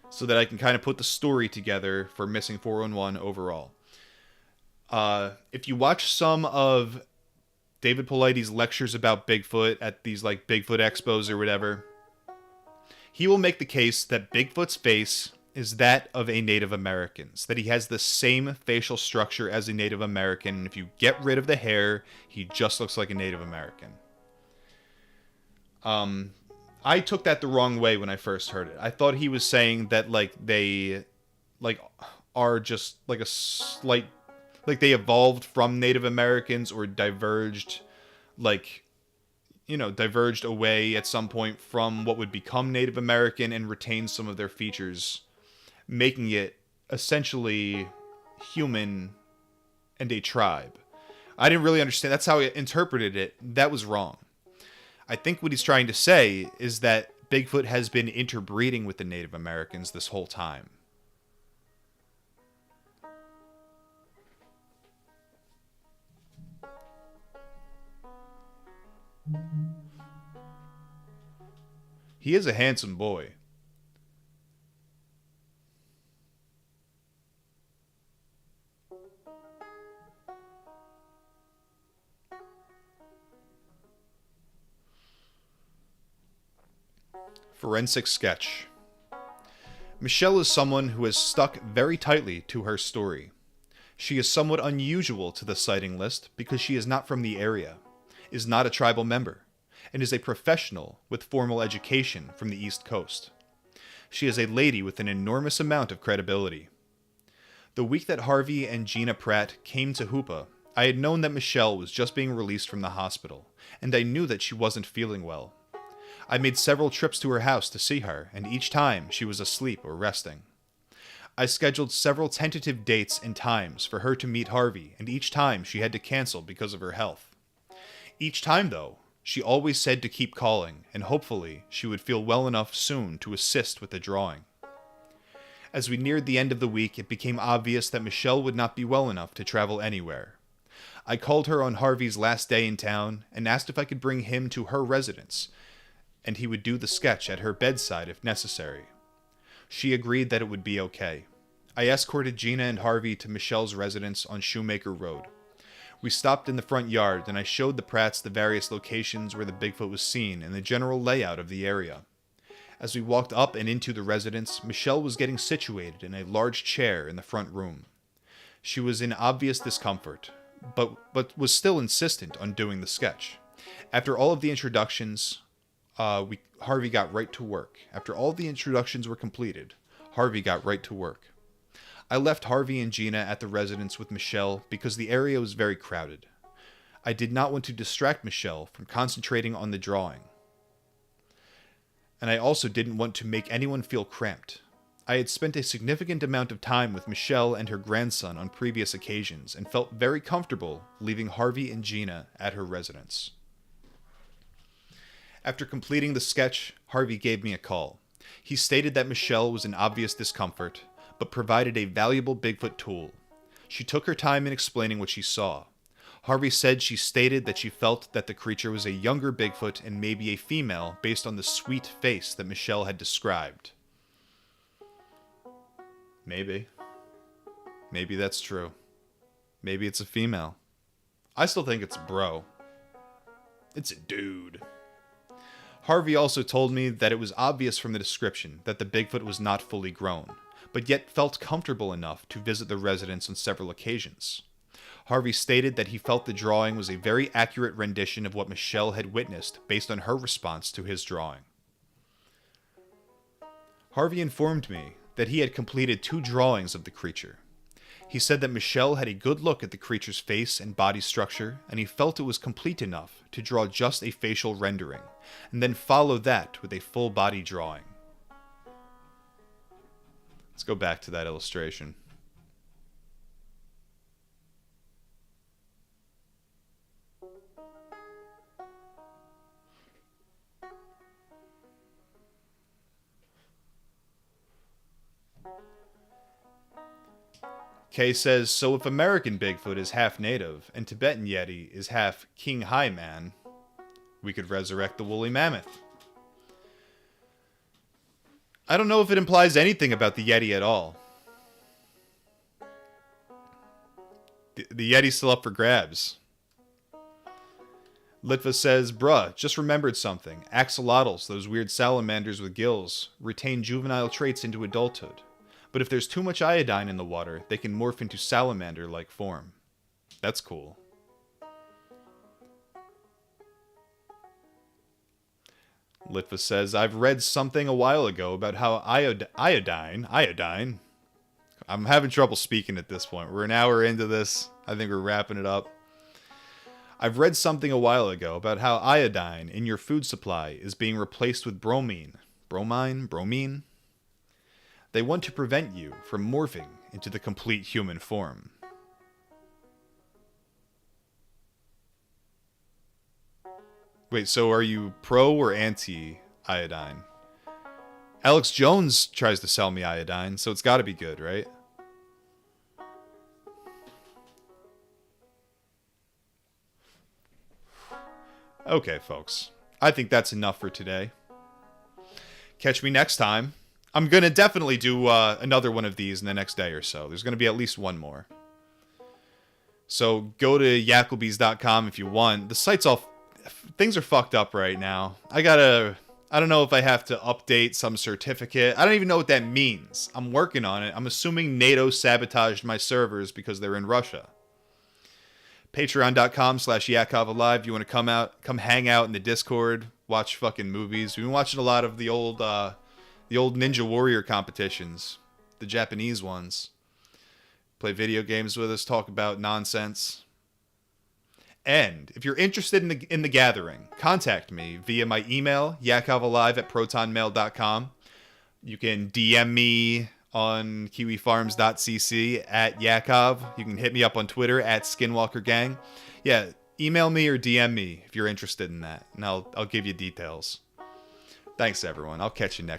so that I can kind of put the story together for Missing 411 overall. If you watch some of David Paulides' lectures about Bigfoot at these like Bigfoot expos or whatever, he will make the case that Bigfoot's face is that of a Native American's, that he has the same facial structure as a Native American, and if you get rid of the hair, he just looks like a Native American. I took that the wrong way when I first heard it. I thought he was saying that they are just like a slight, like they evolved from Native Americans or diverged away at some point from what would become Native American and retain some of their features, making it essentially human and a tribe. I didn't really understand. That's how I interpreted it. That was wrong. I think what he's trying to say is that Bigfoot has been interbreeding with the Native Americans this whole time. He is a handsome boy. Forensic sketch. Michelle is someone who has stuck very tightly to her story. She is somewhat unusual to the sighting list because she is not from the area, is not a tribal member, and is a professional with formal education from the East Coast. She is a lady with an enormous amount of credibility. The week that Harvey and Gina Pratt came to Hoopa, I had known that Michelle was just being released from the hospital, and I knew that she wasn't feeling well. I made several trips to her house to see her, and each time she was asleep or resting. I scheduled several tentative dates and times for her to meet Harvey, and each time she had to cancel because of her health. Each time, though, she always said to keep calling, and hopefully she would feel well enough soon to assist with the drawing. As we neared the end of the week, it became obvious that Michelle would not be well enough to travel anywhere. I called her on Harvey's last day in town and asked if I could bring him to her residence, and he would do the sketch at her bedside if necessary. She agreed that it would be okay. I escorted Gina and Harvey to Michelle's residence on Shoemaker Road. We stopped in the front yard, and I showed the Pratts the various locations where the Bigfoot was seen and the general layout of the area. As we walked up and into the residence, Michelle was getting situated in a large chair in the front room. She was in obvious discomfort, but was still insistent on doing the sketch. After all of the introductions, Harvey got right to work. After all the introductions were completed, Harvey got right to work. I left Harvey and Gina at the residence with Michelle because the area was very crowded. I did not want to distract Michelle from concentrating on the drawing. And I also didn't want to make anyone feel cramped. I had spent a significant amount of time with Michelle and her grandson on previous occasions and felt very comfortable leaving Harvey and Gina at her residence. After completing the sketch, Harvey gave me a call. He stated that Michelle was in obvious discomfort, but provided a valuable Bigfoot tool. She took her time in explaining what she saw. Harvey said she stated that she felt that the creature was a younger Bigfoot and maybe a female based on the sweet face that Michelle had described. Maybe. Maybe that's true. Maybe it's a female. I still think it's a bro. It's a dude. Harvey also told me that it was obvious from the description that the Bigfoot was not fully grown, but yet felt comfortable enough to visit the residence on several occasions. Harvey stated that he felt the drawing was a very accurate rendition of what Michelle had witnessed based on her response to his drawing. Harvey informed me that he had completed 2 drawings of the creature. He said that Michelle had a good look at the creature's face and body structure, and he felt it was complete enough to draw just a facial rendering, and then follow that with a full body drawing. Let's go back to that illustration. Kay says, so if American Bigfoot is half native and Tibetan Yeti is half King High Man, we could resurrect the woolly mammoth. I don't know if it implies anything about the Yeti at all. The Yeti's still up for grabs. Litva says, bruh, just remembered something. Axolotls, those weird salamanders with gills, retain juvenile traits into adulthood. But if there's too much iodine in the water, they can morph into salamander-like form. That's cool. Litva says, I've read something a while ago about how iodine, I'm having trouble speaking at this point. We're an hour into this. I think we're wrapping it up. I've read something a while ago about how iodine in your food supply is being replaced with bromine. Bromine? They want to prevent you from morphing into the complete human form. Wait, so are you pro or anti-iodine? Alex Jones tries to sell me iodine, so it's got to be good, right? Okay, folks. I think that's enough for today. Catch me next time. I'm going to definitely do another one of these in the next day or so. There's going to be at least one more. So go to yakovalive.com if you want. The site's all... Things are fucked up right now. I don't know if I have to update some certificate. I don't even know what that means. I'm working on it. I'm assuming NATO sabotaged my servers because they're in Russia. Patreon.com/yakovalive. You want to come hang out in the Discord, watch fucking movies. We've been watching a lot of the old Ninja Warrior competitions, the Japanese ones. Play video games with us, talk about nonsense. And if you're interested in the gathering, contact me via my email, yakovalive@protonmail.com. You can DM me on kiwifarms.cc at Yakov. You can hit me up on Twitter at SkinwalkerGang. Yeah, email me or DM me if you're interested in that, and I'll give you details. Thanks, everyone. I'll catch you next.